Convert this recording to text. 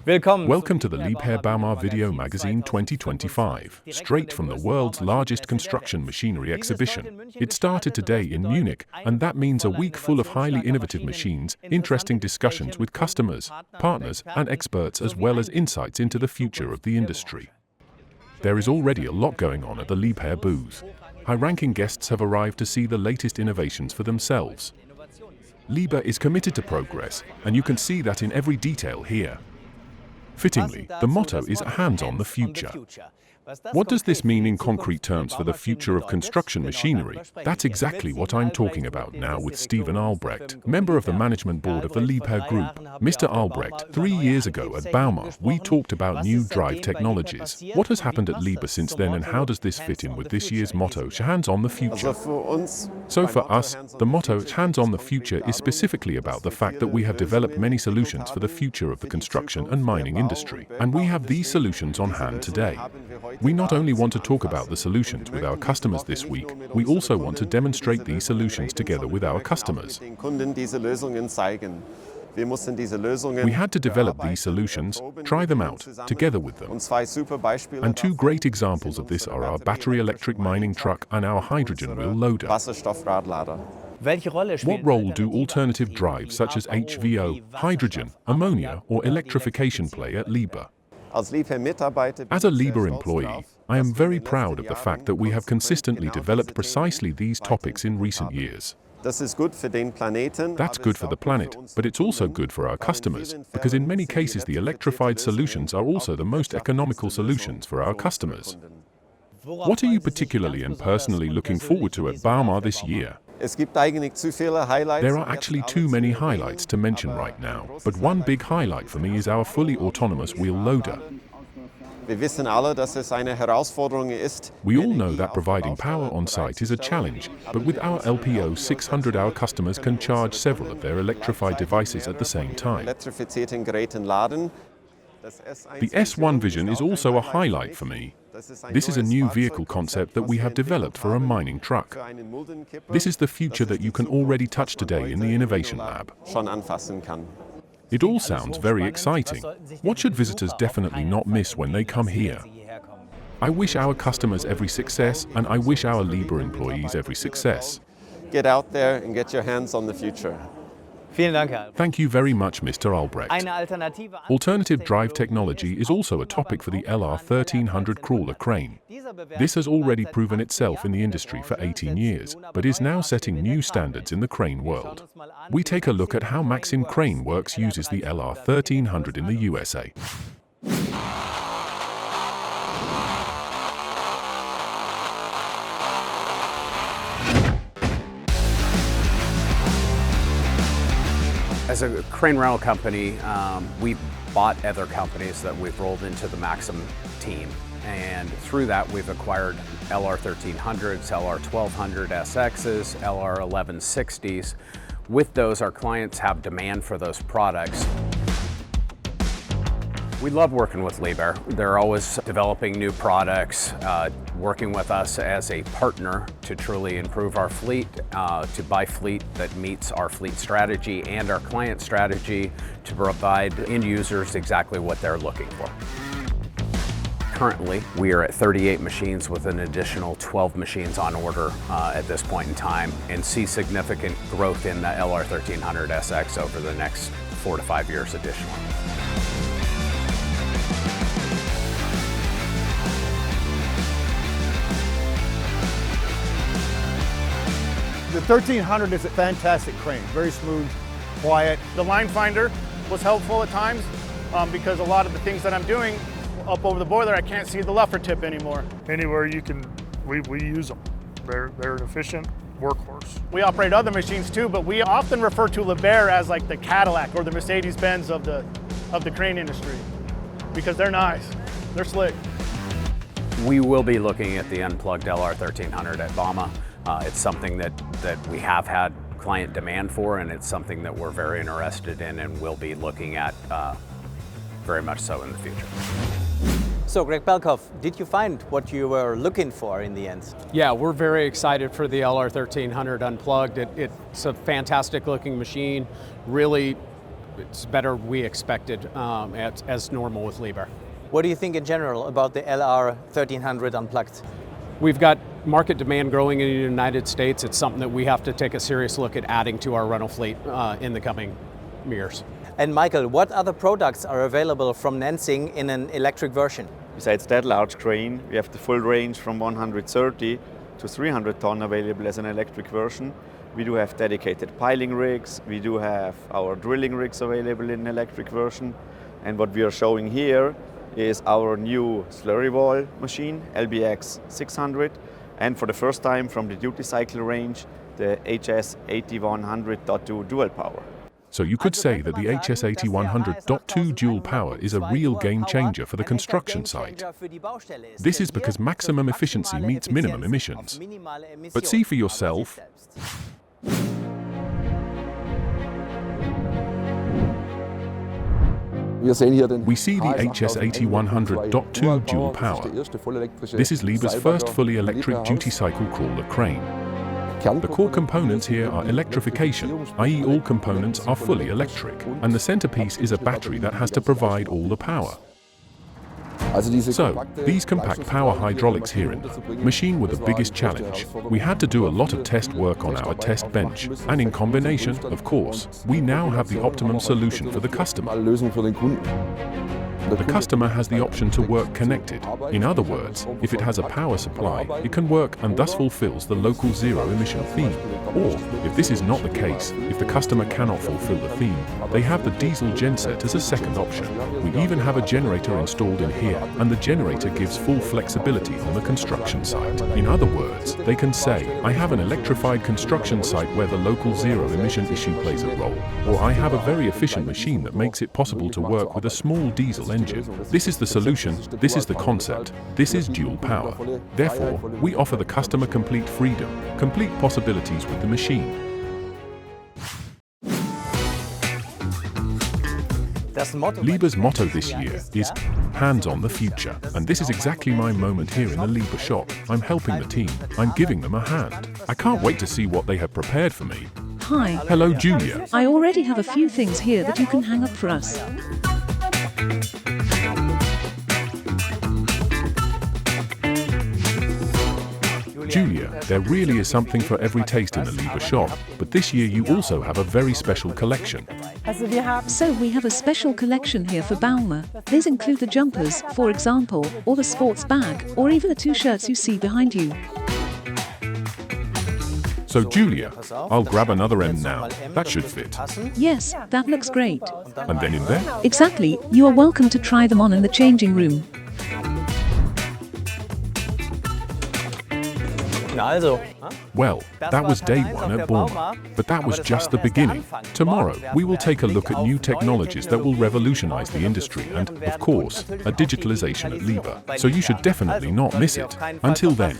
Welcome to the Liebherr Bauma Video Magazine 2025, straight from the world's largest construction machinery exhibition. It started today in Munich, and that means a week full of highly innovative machines, interesting discussions with customers, partners, and experts, as well as insights into the future of the industry. There is already a lot going on at the Liebherr booth. High-ranking guests have arrived to see the latest innovations for themselves. Liebherr is committed to progress, and you can see that in every detail here. Fittingly, the motto is "Hands on the future." What does this mean in concrete terms for the future of construction machinery? That's exactly what I'm talking about now with Stephen Albrecht, member of the management board of the Liebherr Group. Mr. Albrecht, 3 years ago at Bauma, we talked about new drive technologies. What has happened at Liebherr since then, and how does this fit in with this year's motto, "Hands on the future"? So for us, the motto, "Hands on the future", is specifically about the fact that we have developed many solutions for the future of the construction and mining industry, and we have these solutions on hand today. We not only want to talk about the solutions with our customers this week, we also want to demonstrate these solutions together with our customers. We had to develop these solutions, try them out, together with them. And two great examples of this are our battery electric mining truck and our hydrogen wheel loader. What role do alternative drives such as HVO, hydrogen, ammonia, or electrification play at Liebherr? As a Liebherr employee, I am very proud of the fact that we have consistently developed precisely these topics in recent years. That's good for the planet, but it's also good for our customers, because in many cases the electrified solutions are also the most economical solutions for our customers. What are you particularly and personally looking forward to at Bauma this year? There are actually too many highlights to mention right now, but one big highlight for me is our fully autonomous wheel loader. We all know that providing power on site is a challenge, but with our LPO 600 our customers can charge several of their electrified devices at the same time. The S1 Vision is also a highlight for me. This is a new vehicle concept that we have developed for a mining truck. This is the future that you can already touch today in the Innovation Lab. It all sounds very exciting. What should visitors definitely not miss when they come here? I wish our customers every success, and I wish our Liebherr employees every success. Get out there and get your hands on the future. Thank you very much, Mr. Albrecht. Alternative drive technology is also a topic for the LR1300 crawler crane. This has already proven itself in the industry for 18 years, but is now setting new standards in the crane world. We take a look at how Maxim Crane Works uses the LR1300 in the USA. As a crane rental company, we've bought other companies that we've rolled into the Maxim team. And through that, we've acquired LR1300s, LR1200 SXs, LR1160s. With those, our clients have demand for those products. We love working with Liebherr. They're always developing new products, working with us as a partner to truly improve our fleet, to buy fleet that meets our fleet strategy and our client strategy, to provide end users exactly what they're looking for. Currently, we are at 38 machines with an additional 12 machines on order at this point in time, and see significant growth in the LR1300 SX over the next 4 to 5 years additionally. The 1300 is a fantastic crane, very smooth, quiet. The line finder was helpful at times because a lot of the things that I'm doing up over the boiler, I can't see the luffer tip anymore. Anywhere you can, we use them. They're an efficient workhorse. We operate other machines too, but we often refer to Liebherr as like the Cadillac or the Mercedes-Benz of the crane industry because they're nice, they're slick. We will be looking at the unplugged LR1300 at Bauma. It's something that we have had client demand for, and it's something that we're very interested in and will be looking at very much so in the future. So Greg Belkoff, did you find what you were looking for in the end? Yeah, we're very excited for the LR1300 Unplugged. It's a fantastic looking machine, really it's better we expected as normal with Liebherr. What do you think in general about the LR 1300 Unplugged? We've got market demand growing in the United States. It's something that we have to take a serious look at adding to our rental fleet in the coming years. And Michael, what other products are available from Nensing in an electric version? Besides that large crane, we have the full range from 130 to 300 ton available as an electric version. We do have dedicated piling rigs, we do have our drilling rigs available in electric version. And what we are showing here is our new slurry wall machine, LBX 600. And for the first time from the duty cycle range, the HS 8100.2 dual power. So you could say that the HS 8100.2 dual power is a real game changer for the construction site. This is because maximum efficiency meets minimum emissions. But see for yourself. We see the HS 8100.2 dual power. This is Liebherr's first fully electric duty cycle crawler crane. The core components here are electrification, i.e. all components are fully electric, and the centerpiece is a battery that has to provide all the power. So, these compact power hydraulics here in the machine were the biggest challenge. We had to do a lot of test work on our test bench, and in combination, of course, we now have the optimum solution for the customer. The customer has the option to work connected. In other words, if it has a power supply, it can work and thus fulfills the local zero-emission theme. Or, if this is not the case, if the customer cannot fulfill the theme, they have the diesel genset as a second option. We even have a generator installed in here, and the generator gives full flexibility on the construction site. In other words, they can say, I have an electrified construction site where the local zero-emission issue plays a role, or I have a very efficient machine that makes it possible to work with a small diesel engine. This is the solution, this is the concept, this is dual power. Therefore, we offer the customer complete freedom, complete possibilities with the machine. Liebherr's motto this year is hands on the future, and this is exactly my moment here in the Liebherr shop. I'm helping the team, I'm giving them a hand. I can't wait to see what they have prepared for me. Hi. Hello, Julia. I already have a few things here that you can hang up for us. Julia, there really is something for every taste in the Liebherr shop, but this year you also have a very special collection. So we have a special collection here for Bauma. These include the jumpers, for example, or the sports bag, or even the two shirts you see behind you. So Julia, I'll grab another M now. That should fit. Yes, that looks great. And then in there? Exactly. You are welcome to try them on in the changing room. Well, that was day one at Bauma, but that was just the beginning. Tomorrow, we will take a look at new technologies that will revolutionize the industry and, of course, a digitalization at Liebherr. So you should definitely not miss it. Until then.